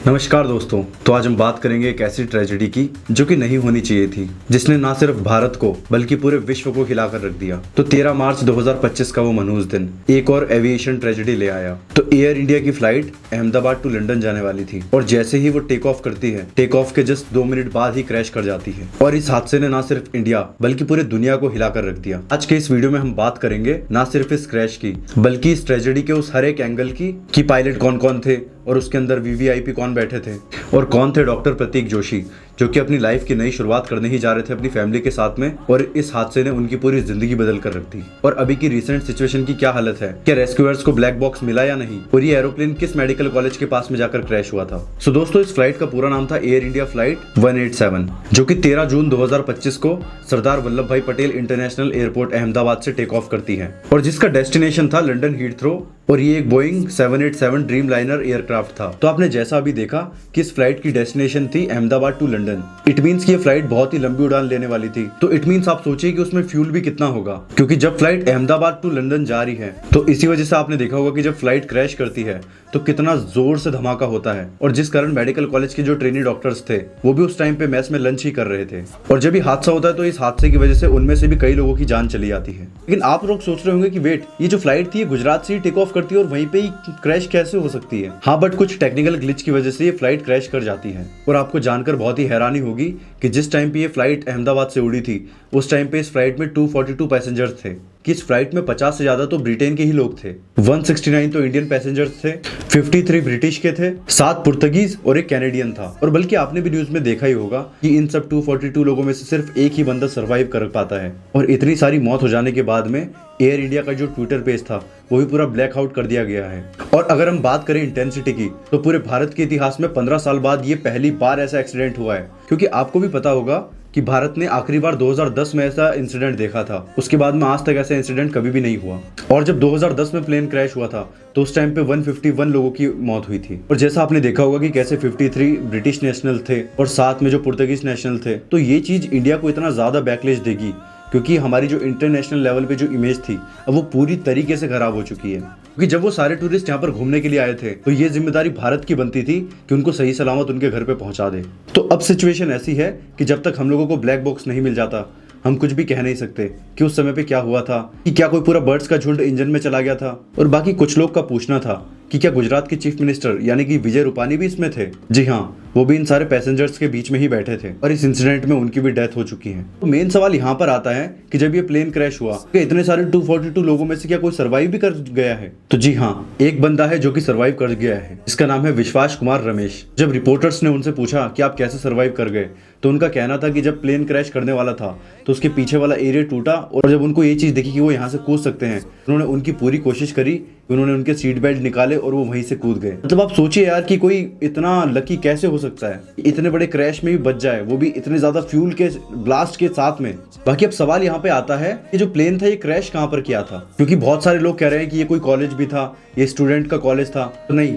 नमस्कार दोस्तों। तो आज हम बात करेंगे एक ऐसी ट्रेजेडी की जो कि नहीं होनी चाहिए थी, जिसने ना सिर्फ भारत को बल्कि पूरे विश्व को हिलाकर रख दिया। तो 13 मार्च 2025 का वो मनहूस दिन एक और एविएशन ट्रेजेडी ले आया। तो एयर इंडिया की फ्लाइट अहमदाबाद टू लंदन जाने वाली थी और जैसे ही वो टेक ऑफ करती है, टेक ऑफ के जस्ट 2 मिनट बाद ही क्रैश कर जाती है। और इस हादसे ने ना सिर्फ इंडिया बल्कि पूरे दुनिया को हिलाकर रख दिया। आज के इस वीडियो में हम बात करेंगे ना सिर्फ इस क्रैश की बल्कि इस ट्रेजेडी के उस हर एक एंगल की कि पायलट कौन कौन थे और उसके अंदर वीवीआईपी कौन बैठे थे और कौन थे डॉक्टर प्रतीक जोशी जो कि अपनी लाइफ की नई शुरुआत करने ही जा रहे थे अपनी फैमिली के साथ में, और इस हादसे ने उनकी पूरी जिंदगी बदल कर रख दी। और अभी की रिसेंट सिचुएशन की क्या हालत है, क्या रेस्क्यूअर्स को ब्लैक बॉक्स मिला या नहीं, और ये एरोप्लेन किस मेडिकल कॉलेज के पास में जाकर क्रैश हुआ था। सो दोस्तों, इस फ्लाइट का पूरा नाम था एयर इंडिया फ्लाइट 187 जो कि 13 जून 2025 को सरदार वल्लभ भाई पटेल इंटरनेशनल एयरपोर्ट अहमदाबाद से टेक ऑफ करती है और जिसका डेस्टिनेशन था लंदन हीथ्रो, और ये एक बोइंग 787 ड्रीम लाइनर एयरक्राफ्ट था। तो आपने जैसा अभी देखा कि इस फ्लाइट की डेस्टिनेशन थी Ahmedabad to London. It means कि ये फ्लाइट बहुत ही लंबी उड़ान लेने वाली थी। तो इट मींस आप सोचिए कि उसमें फ्यूल भी कितना होगा, क्योंकि जब फ्लाइट अहमदाबाद टू लंदन जा रही है तो इसी वजह से आपने देखा होगा कि जब फ्लाइट क्रैश करती है तो कितना जोर से धमाका होता है, और जिस कारण मेडिकल कॉलेज के जो ट्रेनी डॉक्टर्स थे वो भी उस टाइम पे मेस में लंच ही कर रहे थे। और जब ये हादसा होता है तो इस हादसे की वजह से उनमें से भी कई लोगों की जान चली जाती है। लेकिन आप लोग सोच रहे होंगे कि वेट, ये जो फ्लाइट थी ये गुजरात से ही टेक ऑफ करती है और वहीं पे ही क्रैश कैसे हो सकती है। हाँ, बट कुछ टेक्निकल ग्लिच की वजह से ये फ्लाइट क्रैश कर जाती है। और आपको जानकर बहुत ही हैरानी होगी कि जिस टाइम पे ये फ्लाइट अहमदाबाद से उड़ी थी उस टाइम पे इस फ्लाइट में 242 पैसेंजर्स थे, कि इस फ्लाइट में 50 से ज्यादा तो ब्रिटेन के ही लोग थे, 169 तो इंडियन पैसेंजर्स थे, 53 ब्रिटिश के थे, 7 पुर्तगीज और एक कैनेडियन था। और बल्कि आपने भी न्यूज में देखा ही होगा कि इन सब 242 लोगों में से सिर्फ एक ही बंदा सरवाइव कर पाता है। और इतनी सारी मौत हो जाने के बाद में एयर इंडिया का जो ट्विटर पेज था वो भी पूरा ब्लैक आउट कर दिया गया है। और अगर हम बात करें इंटेंसिटी की तो पूरे भारत के इतिहास में 15 साल बाद ये पहली बार ऐसा एक्सीडेंट हुआ है, क्योंकि आपको भी पता होगा कि भारत ने आखिरी बार 2010 में ऐसा इंसिडेंट देखा था। उसके बाद में आज तक ऐसा इंसिडेंट कभी भी नहीं हुआ। और जब 2010 में प्लेन क्रैश हुआ था तो उस टाइम पे 151 लोगों की मौत हुई थी। और जैसा आपने देखा होगा कि कैसे 53 ब्रिटिश नेशनल थे और साथ में जो पुर्तगीज नेशनल थे। तो ये चीज इंडिया को इतना ज्यादा बैकलेश देगी क्योंकि हमारी जो इंटरनेशनल लेवल पे जो इमेज थी अब वो पूरी तरीके से खराब हो चुकी है। क्योंकि जब वो सारे टूरिस्ट यहाँ पर घूमने के लिए आए थे तो ये जिम्मेदारी भारत की बनती थी कि उनको सही सलामत उनके घर पे पहुंचा दे। तो अब सिचुएशन ऐसी है कि जब तक हम लोगों को ब्लैक बॉक्स नहीं मिल जाता हम कुछ भी कह नहीं सकते कि उस समय पे क्या हुआ था, कि क्या कोई पूरा बर्ड्स का झुंड इंजन में चला गया था। और बाकी कुछ लोग का पूछना था कि क्या गुजरात के चीफ मिनिस्टर यानी कि विजय रूपानी भी इसमें थे। जी हाँ, वो भी इन सारे पैसेंजर्स के बीच में ही बैठे थे और इस इंसिडेंट में उनकी भी डेथ हो चुकी है। तो मेन सवाल यहाँ पर आता है कि जब ये प्लेन क्रैश हुआ कि इतने सारे 242 लोगों में से क्या कोई सर्वाइव भी कर गया है। तो जी हाँ, एक बंदा है जो कि सर्वाइव कर गया है, इसका नाम है विश्वास कुमार रमेश। जब रिपोर्टर्स ने उनसे पूछा कि आप कैसे सर्वाइव कर गए तो उनका कहना था कि जब प्लेन क्रैश करने वाला था तो उसके पीछे वाला एरिया टूटा और जब उनको ये चीज दिखी कि वो यहाँ से कूद सकते हैं उन्होंने उनकी पूरी कोशिश करी, उन्होंने उनके सीट बेल्ट निकाले और वो वहीं से कूद गए। मतलब आप सोचिए यार कि कोई इतना लकी कैसे हो सकता है, इतने बड़े क्रैश में भी बच जाए, वो भी इतने ज्यादा फ्यूल के ब्लास्ट के साथ में। बाकी अब सवाल यहाँ पे आता है कि जो प्लेन था ये क्रैश कहाँ पर किया था, क्योंकि बहुत सारे लोग कह रहे हैं कि ये कोई कॉलेज भी था, ये स्टूडेंट का कॉलेज था। तो नहीं,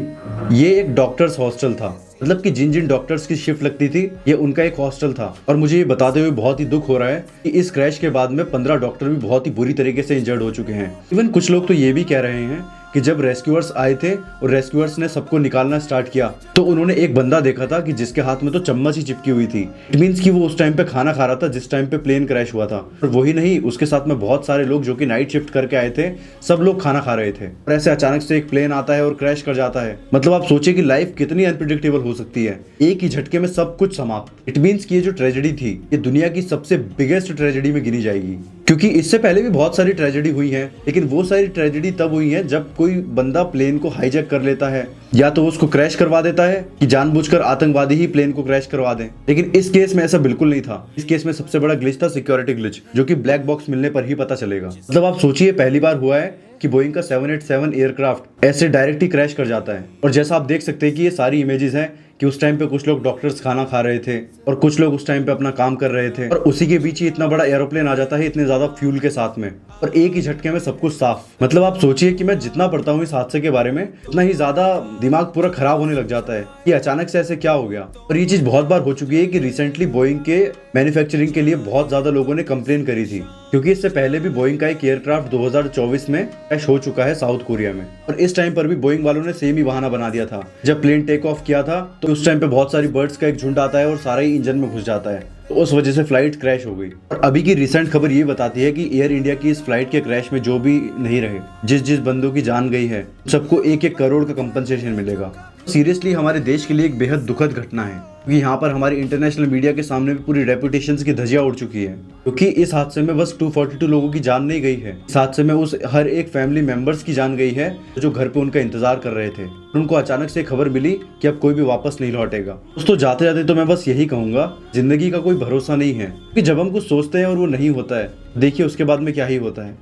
ये एक डॉक्टर्स हॉस्टल था। मतलब कि जिन जिन डॉक्टर्स की शिफ्ट लगती थी ये उनका एक हॉस्टल था। और मुझे ये बताते हुए बहुत ही दुख हो रहा है कि इस क्रैश के बाद में 15 डॉक्टर भी बहुत ही बुरी तरीके से इंजर्ड हो चुके हैं। इवन कुछ लोग तो ये भी कह रहे हैं कि जब रेस्क्यूअर्स आए थे और रेस्क्यूअर्स ने सबको निकालना स्टार्ट किया तो उन्होंने एक बंदा देखा था कि जिसके हाथ में तो चम्मच ही चिपकी हुई थी। इट मींस कि वो उस टाइम पे खाना खा रहा था जिस टाइम पे प्लेन क्रैश हुआ था। और वही नहीं, उसके साथ में बहुत सारे लोग जो कि नाइट शिफ्ट करके आए थे, सब लोग खाना खा रहे थे। और ऐसे अचानक से एक प्लेन आता है और क्रैश कर जाता है। मतलब आप सोचिए कि लाइफ कितनी अनप्रिडिक्टेबल हो सकती है, एक ही झटके में सब कुछ समाप्त। इट मींस कि ये जो ट्रेजेडी थी ये दुनिया की सबसे बिगेस्ट ट्रेजेडी में गिनी जाएगी, क्योंकि इससे पहले भी बहुत सारी ट्रेजेडी हुई है, लेकिन वो सारी ट्रेजेडी तब हुई है जब कोई बंदा प्लेन को हाईजैक कर लेता है या तो उसको क्रैश करवा देता है कि जानबूझकर आतंकवादी ही प्लेन को क्रैश करवा दें। लेकिन इस केस में ऐसा बिल्कुल नहीं था। इस केस में सबसे बड़ा ग्लिच था सिक्योरिटी ग्लिच, जो कि ब्लैक बॉक्स मिलने पर ही पता चलेगा। मतलब आप सोचिए पहली बार हुआ है कि बोइंग का 787 एयरक्राफ्ट ऐसे डायरेक्ट ही क्रैश कर जाता है। और जैसा आप देख सकते हैं कि ये सारी इमेजेस हैं कि उस टाइम पे कुछ लोग डॉक्टर्स खाना खा रहे थे और कुछ लोग उस टाइम पे अपना काम कर रहे थे और उसी के बीच ही इतना बड़ा एरोप्लेन आ जाता है इतने ज्यादा फ्यूल के साथ में और एक ही झटके में सब कुछ साफ। मतलब आप सोचिए कि मैं जितना पढ़ता हूँ इस हादसे के बारे में उतना ही ज्यादा दिमाग पूरा खराब होने लग जाता है कि अचानक से ऐसे क्या हो गया। और ये चीज बहुत बार हो चुकी है कि रिसेंटली बोइंग के मैन्युफैक्चरिंग के लिए बहुत ज्यादा लोगों ने कंप्लेन करी थी क्योंकि इससे पहले भी बोइंग का एक एयरक्राफ्ट 2024 में क्रैश हो चुका है साउथ कोरिया में, और इस टाइम पर भी बोइंग वालों ने सेम ही बहाना बना दिया था। जब प्लेन टेक ऑफ किया था तो उस टाइम पे बहुत सारी बर्ड्स का एक झुंड आता है और सारा ही इंजन में घुस जाता है, तो उस वजह से फ्लाइट क्रैश हो गई। और अभी की रिसेंट खबर ये बताती है कि एयर इंडिया की इस फ्लाइट के क्रैश में जो भी नहीं रहे, जिस जिस बंदों की जान गई है, सबको 1-1 करोड़ का कंपनसेशन मिलेगा। सीरियसली हमारे देश के लिए एक बेहद दुखद घटना है, क्योंकि यहाँ पर हमारी इंटरनेशनल मीडिया के सामने भी पूरी रेपुटेशन की धज्जियां उड़ चुकी है। क्योंकि इस हादसे में बस 242 लोगों की जान नहीं गई है, इस हादसे में उस हर एक फैमिली मेंबर्स की जान गई है जो घर पे उनका इंतजार कर रहे थे। उनको अचानक से खबर मिली कि अब कोई भी वापस नहीं लौटेगा। दोस्तों जाते जाते तो मैं बस यही कहूंगा, जिंदगी का कोई भरोसा नहीं है, क्योंकि जब हम कुछ सोचते हैं और वो नहीं होता है, देखिए उसके बाद में क्या ही होता है।